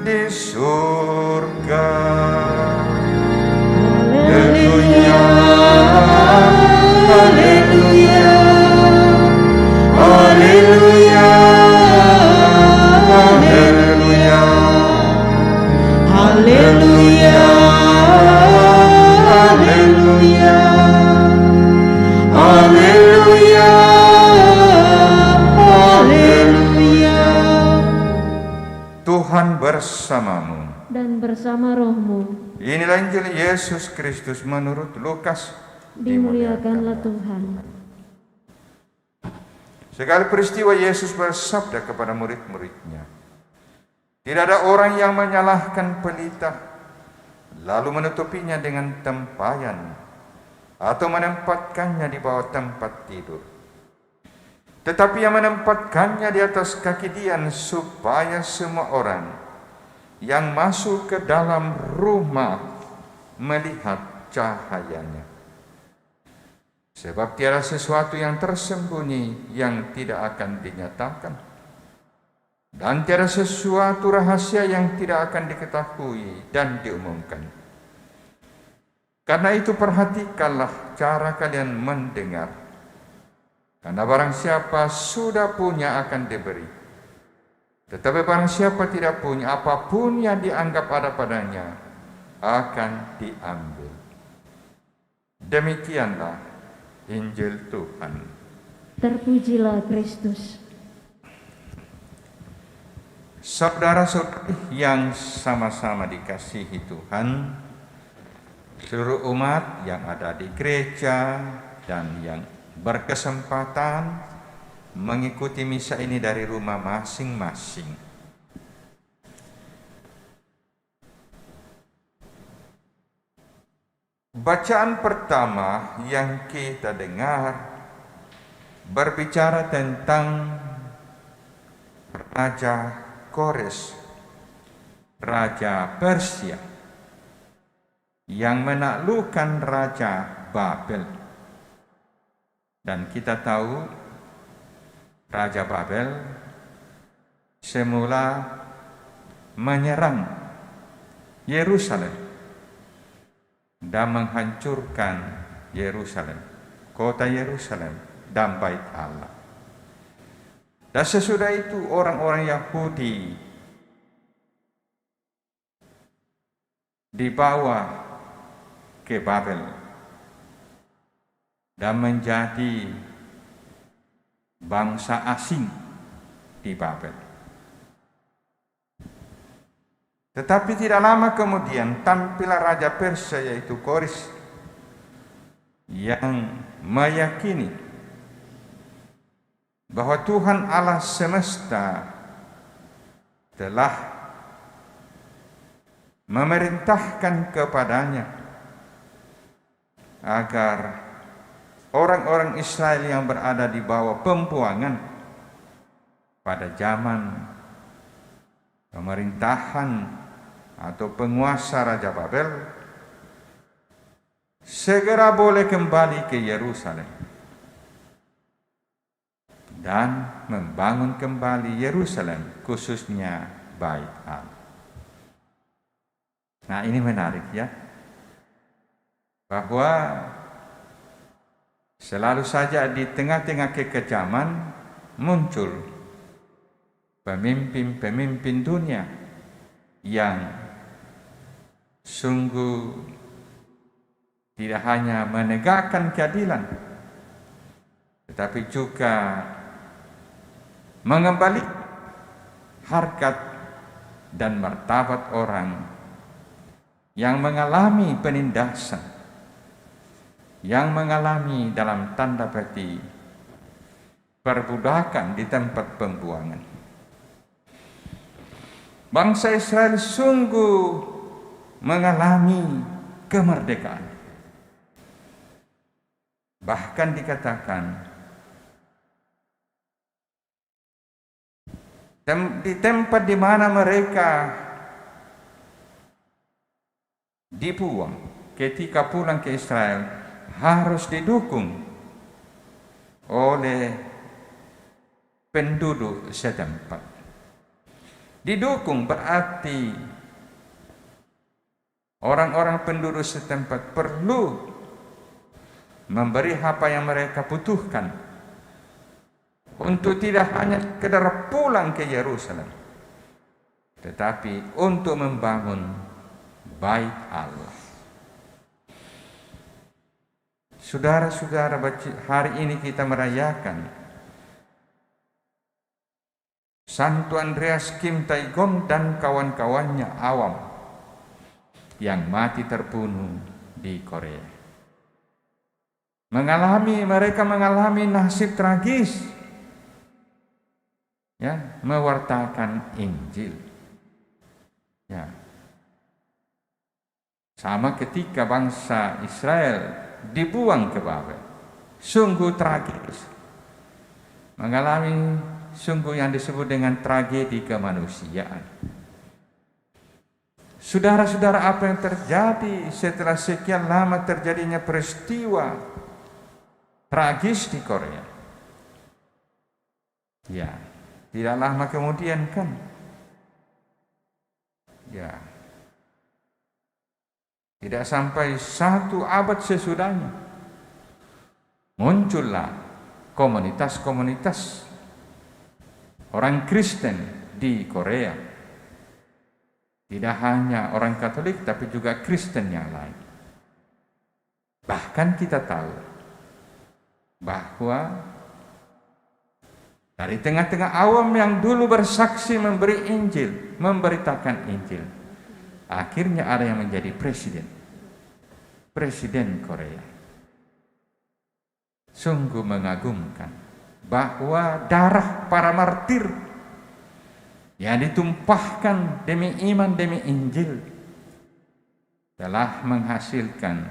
di surga. Haleluya, haleluya, haleluya, haleluya, haleluya, haleluya, haleluya, haleluya. Tuhan bersamamu dan bersama rohmu. Inilah Injil Yesus Kristus menurut Lukas. Dimuliakanlah Tuhan. Sekali peristiwa Yesus bersabda kepada murid-muridnya, tidak ada orang yang menyalahkan pelita lalu menutupinya dengan tempayan atau menempatkannya di bawah tempat tidur, tetapi yang menempatkannya di atas kaki dian supaya semua orang yang masuk ke dalam rumah melihat cahayanya. Sebab tiada sesuatu yang tersembunyi yang tidak akan dinyatakan, dan tiada sesuatu rahasia yang tidak akan diketahui dan diumumkan. Karena itu perhatikanlah cara kalian mendengar, karena barang siapa sudah punya akan diberi, tetapi barang siapa tidak punya, apapun yang dianggap ada padanya akan diambil. Demikianlah Injil Tuhan. Terpujilah Kristus. Saudara-saudari yang sama-sama dikasihi Tuhan, seluruh umat yang ada di gereja dan yang berkesempatan mengikuti misa ini dari rumah masing-masing. Bacaan pertama yang kita dengar berbicara tentang Raja Kores, Raja Persia, yang menaklukkan Raja Babel. Dan kita tahu Raja Babel semula menyerang Yerusalem dan menghancurkan Yerusalem, kota Yerusalem dan bait Allah. Dan sesudah itu orang-orang Yahudi dibawa ke Babel dan menjadi bangsa asing di Babel. Tetapi tidak lama kemudian tampillah Raja Persia yaitu Kores yang meyakini bahwa Tuhan Allah semesta telah memerintahkan kepadanya agar orang-orang Israel yang berada di bawah pembuangan pada zaman pemerintahan atau penguasa Raja Babel segera boleh kembali ke Yerusalem dan membangun kembali Yerusalem, khususnya bait Allah. Nah, ini menarik ya, bahwa selalu saja di tengah-tengah kekejaman muncul pemimpin-pemimpin dunia yang sungguh tidak hanya menegakkan keadilan, tetapi juga mengembalikan harkat dan martabat orang yang mengalami penindasan, yang mengalami dalam tanda petik perbudakan di tempat pembuangan. Bangsa Israel sungguh mengalami kemerdekaan. Bahkan dikatakan di tempat di mana mereka dibuang ketika pulang ke Israel harus didukung oleh penduduk setempat. Didukung berarti orang-orang penduduk setempat perlu memberi apa yang mereka butuhkan untuk tidak hanya sekedar pulang ke Yerusalem, tetapi untuk membangun bait Allah. Saudara-saudara, hari ini kita merayakan Santo Andreas Kim Tae-gon dan kawan-kawannya awam yang mati terbunuh di Korea. Mereka mengalami nasib tragis, ya, mewartakan Injil. Ya. Sama ketika bangsa Israel dibuang ke Babel, sungguh tragis. Mengalami sungguh yang disebut dengan tragedi kemanusiaan. Saudara-saudara, apa yang terjadi setelah sekian lama terjadinya peristiwa tragis di Korea? Ya, tidak lama kemudian kan? Ya, tidak sampai 1 abad sesudahnya muncullah komunitas-komunitas orang Kristen di Korea. Tidak hanya orang Katolik, tapi juga Kristen yang lain. Bahkan kita tahu bahwa dari tengah-tengah awam yang dulu bersaksi memberi Injil, memberitakan Injil, akhirnya ada yang menjadi presiden Korea. Sungguh mengagumkan bahwa darah para martir yang ditumpahkan demi iman, demi Injil, telah menghasilkan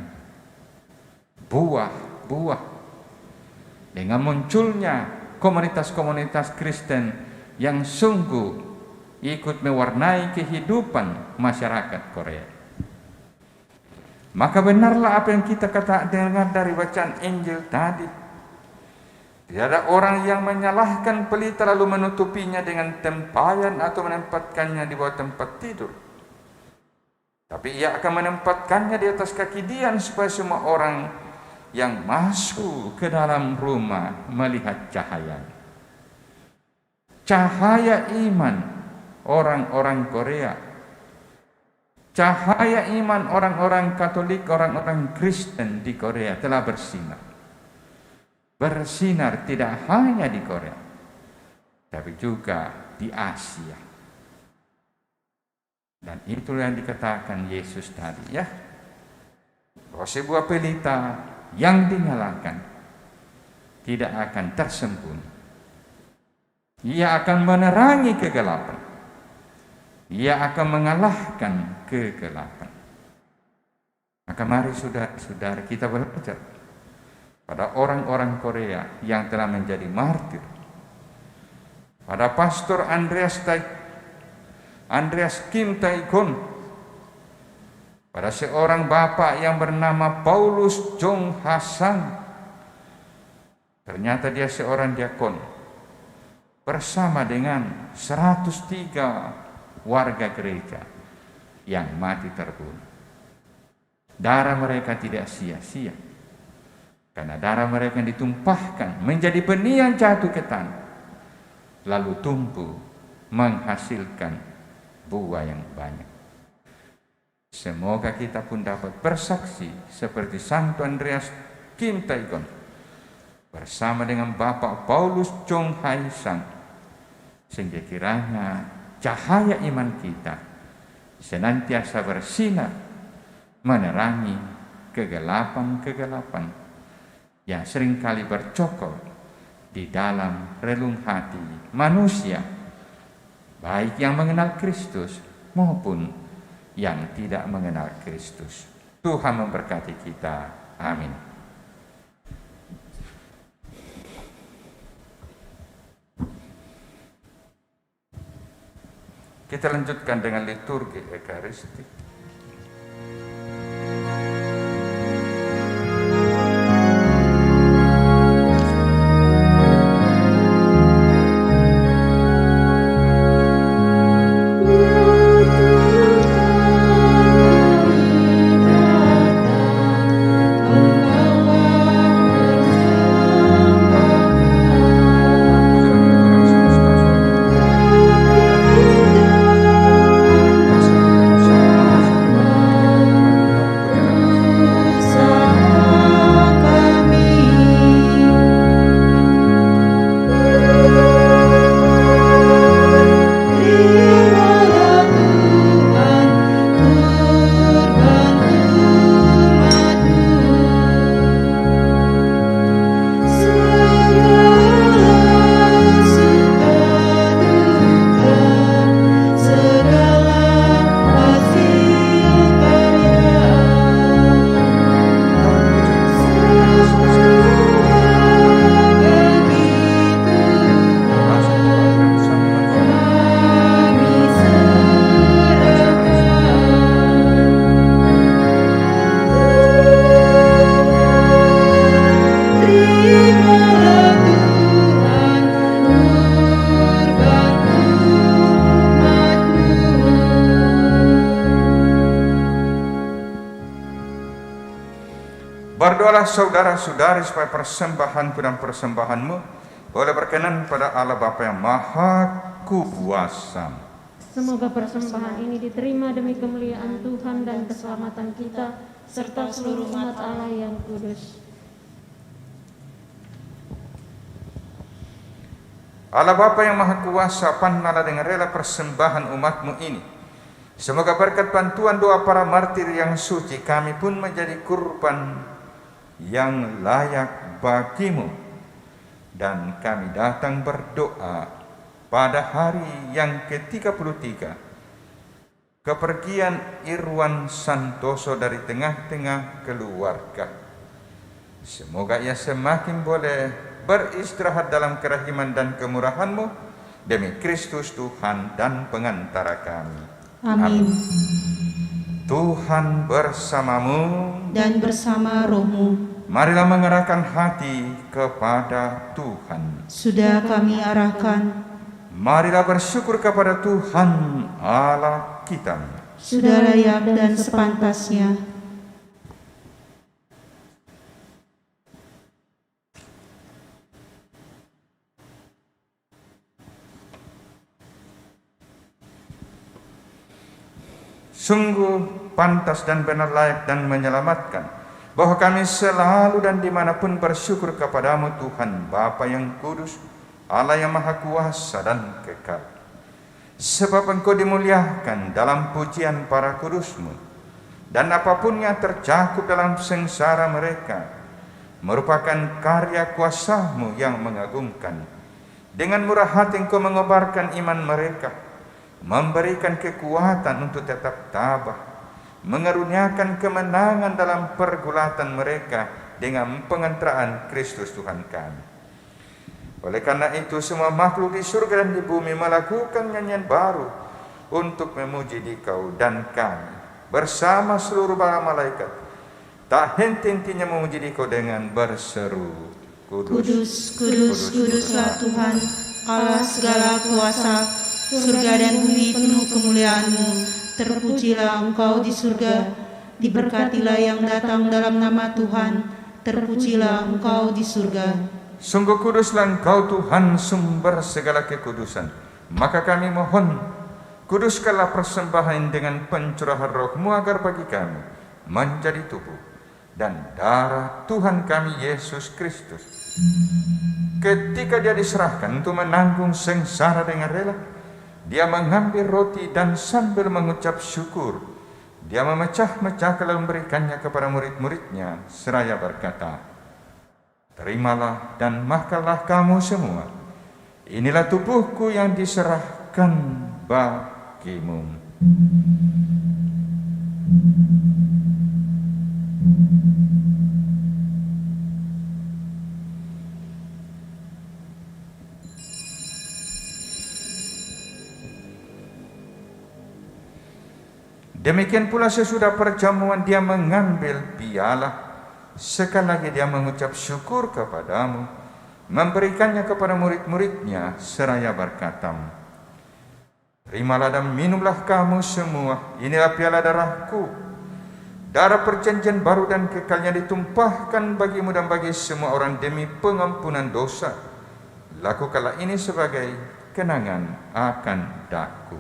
buah-buah dengan munculnya komunitas-komunitas Kristen yang sungguh ikut mewarnai kehidupan masyarakat Korea. Maka benarlah apa yang kita dengar dari bacaan Injil tadi. Tidak ada orang yang menyalahkan pelita lalu menutupinya dengan tempayan atau menempatkannya di bawah tempat tidur. Tapi ia akan menempatkannya di atas kaki dian supaya semua orang yang masuk ke dalam rumah melihat cahayanya. Cahaya iman orang-orang Korea, cahaya iman orang-orang Katolik, orang-orang Kristen di Korea telah bersinar. Bersinar tidak hanya di Korea, tapi juga di Asia. Dan itulah yang dikatakan Yesus tadi, ya, bahwa sebuah pelita yang dinyalakan tidak akan tersembunyi. Ia akan menerangi kegelapan. Ia akan mengalahkan kegelapan. Maka mari saudara-saudara kita belajar pada orang-orang Korea yang telah menjadi martir, pada Pastor Andreas Kim Tae-gon, pada seorang bapak yang bernama Paulus Jong Hasan. Ternyata dia seorang diakon bersama dengan 103 warga gereja yang mati terbunuh. Darah mereka tidak sia-sia, karena darah mereka yang ditumpahkan menjadi benih yang jatuh ke tanah, lalu tumbuh menghasilkan buah yang banyak. Semoga kita pun dapat bersaksi seperti Santo Andreas Kim Tae-gon bersama dengan Bapak Paulus Jong Hae-sang, sehingga kiranya cahaya iman kita senantiasa bersinar menerangi kegelapan-kegelapan yang seringkali bercokol di dalam relung hati manusia, baik yang mengenal Kristus maupun yang tidak mengenal Kristus. Tuhan memberkati kita. Amin. Kita lanjutkan dengan liturgi Ekaristik. Berdoalah saudara-saudari supaya persembahanku dan persembahanmu boleh berkenan pada Allah Bapa yang Maha Kuasa. Semoga persembahan ini diterima demi kemuliaan Tuhan dan keselamatan kita, serta seluruh umat Allah yang kudus. Allah Bapa yang Maha Kuasa, pandanglah dengan rela persembahan umatmu ini. Semoga berkat bantuan doa para martir yang suci, kami pun menjadi kurban yang layak bagimu. Dan kami datang berdoa pada hari yang ke-33, kepergian Irwan Santoso dari tengah-tengah keluarga. Semoga ia semakin boleh beristirahat dalam kerahiman dan kemurahan-Mu, demi Kristus Tuhan dan pengantara kami. Amin. Tuhan bersamamu Dan bersama rohmu. Marilah mengerahkan hati kepada Tuhan. Sudah kami arahkan. Marilah bersyukur kepada Tuhan Allah kita. Sudah layak dan sepantasnya. Sungguh pantas dan benar, layak dan menyelamatkan, bahwa kami selalu dan dimanapun bersyukur kepadamu Tuhan Bapa yang kudus, Allah yang Maha Kuasa dan kekal. Sebab Engkau dimuliakan dalam pujian para kudus-Mu, dan apapun yang tercakup dalam sengsara mereka merupakan karya kuasa-Mu yang mengagumkan. Dengan murah hati Engkau mengobarkan iman mereka, memberikan kekuatan untuk tetap tabah, mengaruniakan kemenangan dalam pergulatan mereka dengan pengantaraan Kristus Tuhan kami. Oleh karena itu, semua makhluk di surga dan di bumi melakukan nyanyian baru untuk memuji Dikau, dan kami bersama seluruh para malaikat tak henti-hentinya memuji Dikau dengan berseru, Kudus, kudus, kuduslah Tuhan, Allah segala kuasa. Surga dan bumi penuh kemuliaan-Mu. Terpujilah Engkau di surga, diberkatilah yang datang dalam nama Tuhan. Terpujilah Engkau di surga. Sungguh kuduslah Engkau Tuhan, sumber segala kekudusan. Maka kami mohon, kuduskanlah persembahan dengan pencurahan Roh-Mu, agar bagi kami menjadi tubuh dan darah Tuhan kami Yesus Kristus. Ketika Dia diserahkan untuk menanggung sengsara dengan rela, Dia mengambil roti dan sambil mengucap syukur, Dia memecah-mecahkan lalu memberikannya kepada murid-muridnya seraya berkata, "Terimalah dan makanlah kamu semua. Inilah tubuhku yang diserahkan bagimu." Demikian pula sesudah perjamuan Dia mengambil piala, sekali lagi Dia mengucap syukur kepadamu, memberikannya kepada murid-muridnya seraya berkata, "Terimalah dan minumlah kamu semua, inilah piala darahku, darah perjanjian baru dan kekalnya ditumpahkan bagimu dan bagi semua orang demi pengampunan dosa. Lakukanlah ini sebagai kenangan akan daku."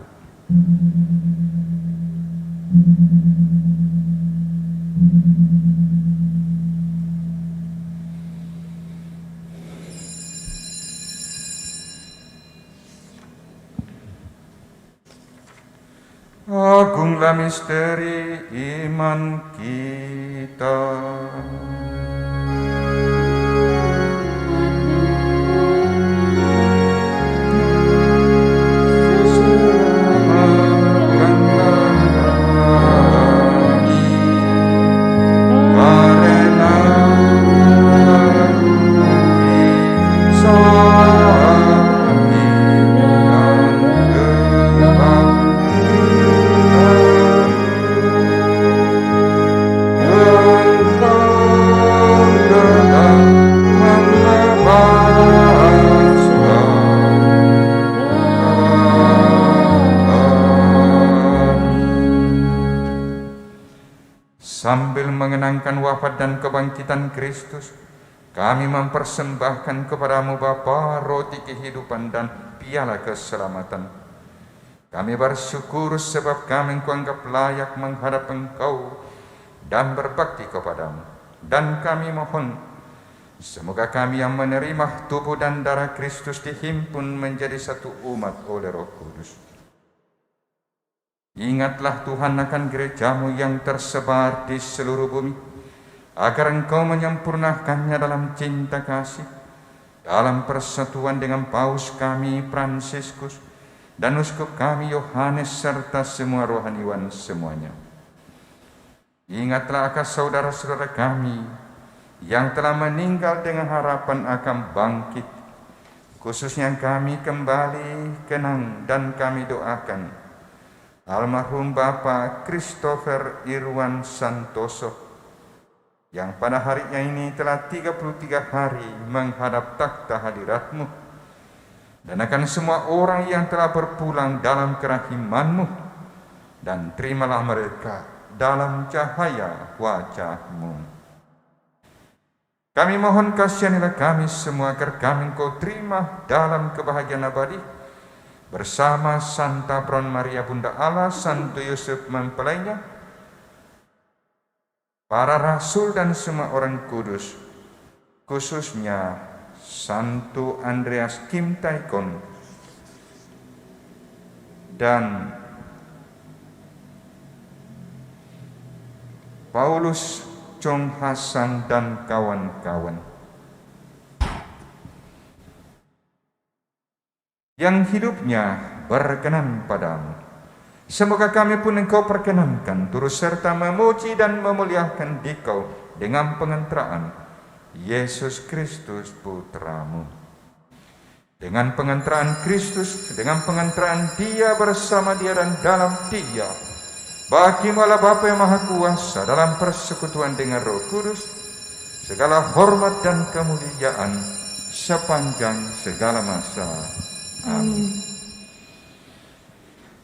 Agunglah misteri iman kita. Engkau Sambil mengenangkan wafat dan kebangkitan Kristus, kami mempersembahkan kepadamu Bapa roti kehidupan dan piala keselamatan. Kami bersyukur sebab kami kuanggap layak menghadap Engkau dan berbakti kepadamu. Dan kami mohon, semoga kami yang menerima tubuh dan darah Kristus dihimpun menjadi satu umat oleh Roh Kudus. Ingatlah Tuhan akan gerejamu yang tersebar di seluruh bumi, agar Engkau menyempurnakannya dalam cinta kasih, dalam persatuan dengan Paus kami Fransiskus dan uskup kami Yohanes serta semua rohaniwan semuanya. Ingatlah akan saudara-saudara kami yang telah meninggal dengan harapan akan bangkit, khususnya kami kembali kenang dan kami doakan almarhum Bapak Christopher Irwan Santoso yang pada harinya ini telah 33 hari menghadap takhta hadirat-Mu, dan akan semua orang yang telah berpulang dalam kerahiman-Mu, dan terimalah mereka dalam cahaya wajah-Mu. Kami mohon kasihanilah kami semua agar kami Engkau terima dalam kebahagiaan abadi bersama Santa Bron Maria Bunda Allah, Santo Yusuf mempelainya, para rasul dan semua orang kudus, khususnya Santo Andreas Kim Taikon dan Paulus Chong Hasan dan kawan-kawan yang hidupnya berkenan padamu. Semoga kami pun Engkau perkenankan turut serta memuji dan memuliakan Dikau dengan pengantaraan Yesus Kristus Putramu. Dengan pengantaraan Kristus, dengan pengantaraan Dia, bersama Dia dan dalam Dia, Bagimu Allah Bapa yang Maha Kuasa dalam persekutuan dengan Roh Kudus, segala hormat dan kemuliaan sepanjang segala masa. Amin.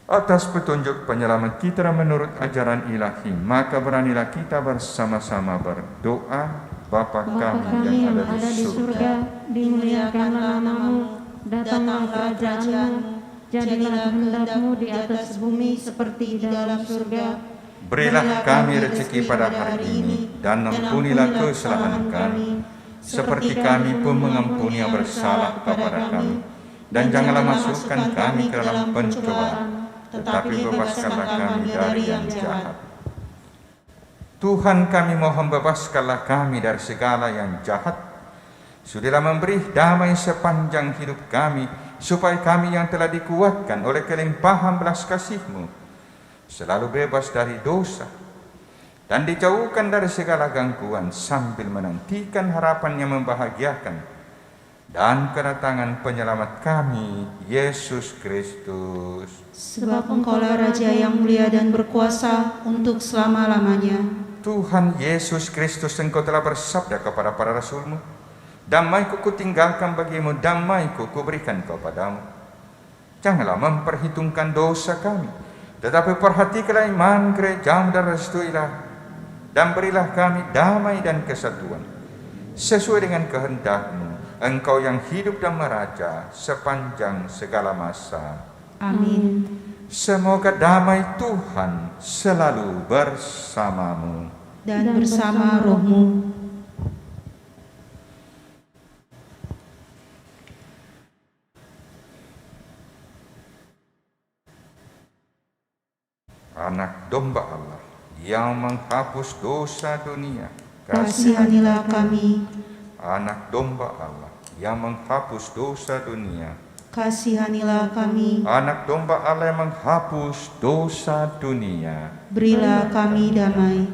Atas petunjuk penyelamat kita menurut ajaran ilahi, maka beranilah kita bersama-sama berdoa. Bapa kami yang ada di surga, dimuliakanlah nama-Mu, datanglah kerajaan-Mu, jadilah kehendak-Mu di atas bumi seperti di dalam surga. Berilah kami rezeki pada hari ini, dan ampunilah kesalahan kami, seperti kami pun mengampuni yang bersalah kepada kami. Dan janganlah masukkan kami ke dalam pencobaan, tetapi bebaskanlah kami dari yang jahat. Tuhan kami mohon, bebaskanlah kami dari segala yang jahat. Sudilah memberi damai sepanjang hidup kami, supaya kami yang telah dikuatkan oleh kelimpahan belas kasih-Mu selalu bebas dari dosa dan dijauhkan dari segala gangguan, sambil menantikan harapan yang membahagiakan dan kedatangan penyelamat kami, Yesus Kristus. Sebab Engkaulah Raja yang mulia dan berkuasa untuk selama-lamanya. Tuhan Yesus Kristus, Engkau telah bersabda kepada para rasul-Mu, damai-Ku kutinggalkan bagimu, damai-Ku kuberikan kepadamu. Janganlah memperhitungkan dosa kami, tetapi perhatikanlah iman gereja-Mu dan restuilah, dan berilah kami damai dan kesatuan, sesuai dengan kehendak-Mu, Engkau yang hidup dan meraja sepanjang segala masa. Amin. Semoga damai Tuhan selalu bersamamu dan bersama rohmu. Anak domba Allah yang menghapus dosa dunia, kasihanilah kami. Anak domba Allah yang menghapus dosa dunia, kasihanilah kami. Anak domba Allah yang menghapus dosa dunia, berilah kami damai.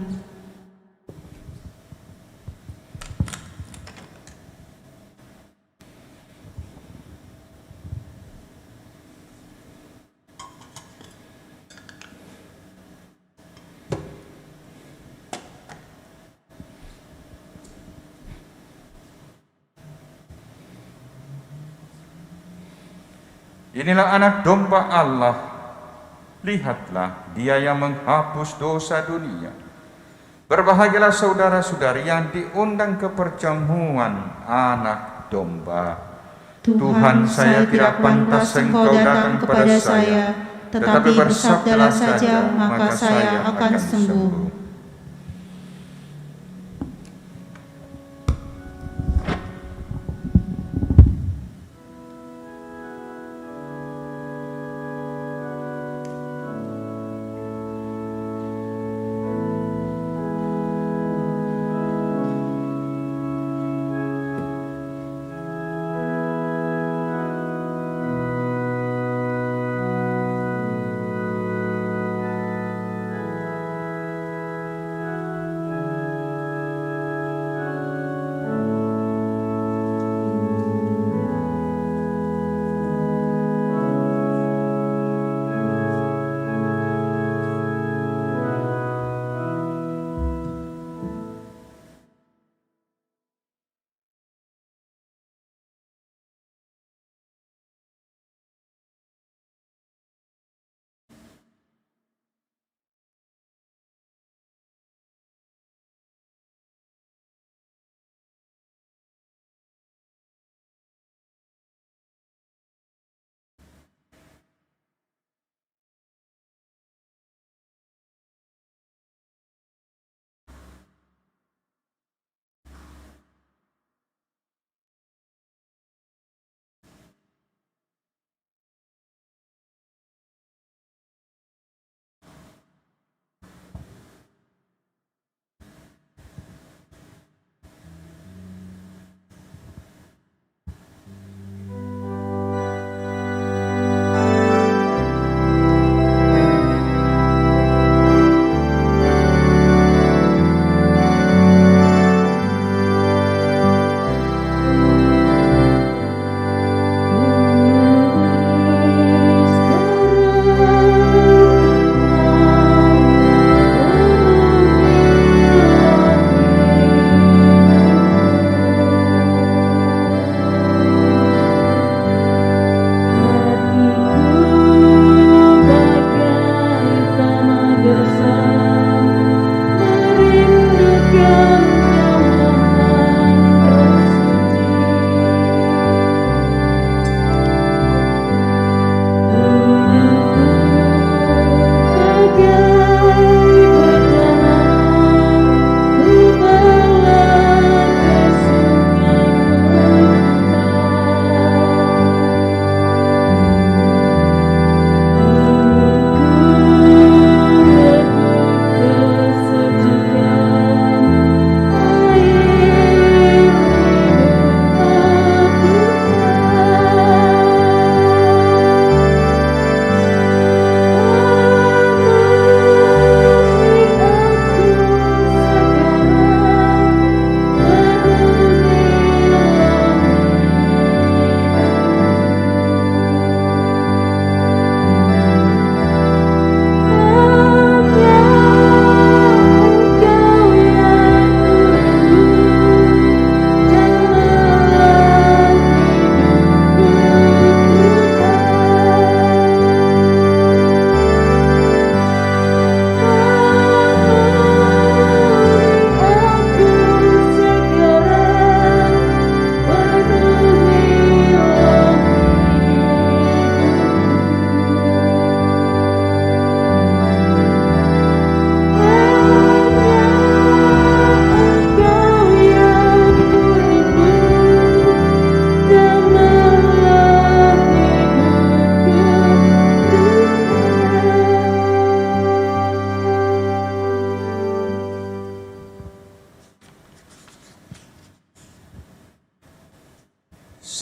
Inilah anak domba Allah. Lihatlah, Dia yang menghapus dosa dunia. Berbahagialah saudara-saudari yang diundang ke perjamuan anak domba. Tuhan, saya tidak pantas Engkau datang kepada saya, tetapi bersabdalah saja, maka saya akan sembuh.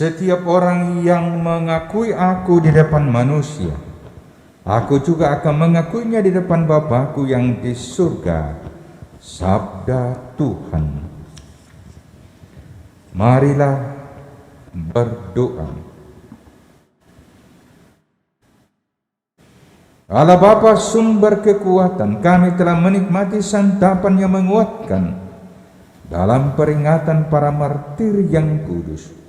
Setiap orang yang mengakui aku di depan manusia, aku juga akan mengakuinya di depan Bapa-Ku yang di surga. Sabda Tuhan. Marilah berdoa. Allah Bapa sumber kekuatan, kami telah menikmati santapan yang menguatkan dalam peringatan para martir yang kudus.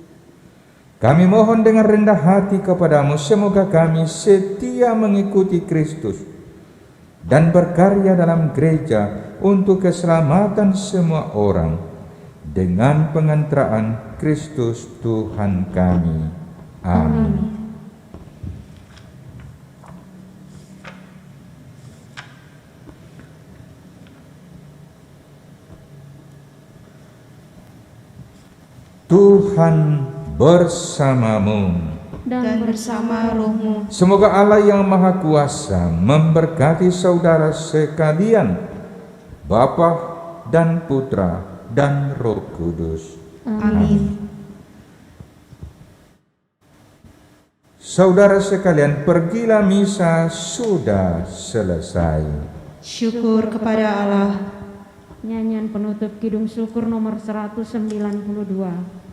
Kami mohon dengan rendah hati kepadamu, semoga kami setia mengikuti Kristus dan berkarya dalam gereja untuk keselamatan semua orang dengan pengantaraan Kristus Tuhan kami. Amin. Tuhan bersamamu. dan bersama rohmu. Semoga Allah yang Maha Kuasa memberkati saudara sekalian, Bapa dan Putra dan Roh Kudus. Amin. Saudara sekalian, pergilah misa sudah selesai. Syukur kepada Allah. Nyanyian penutup Kidung Syukur nomor 192.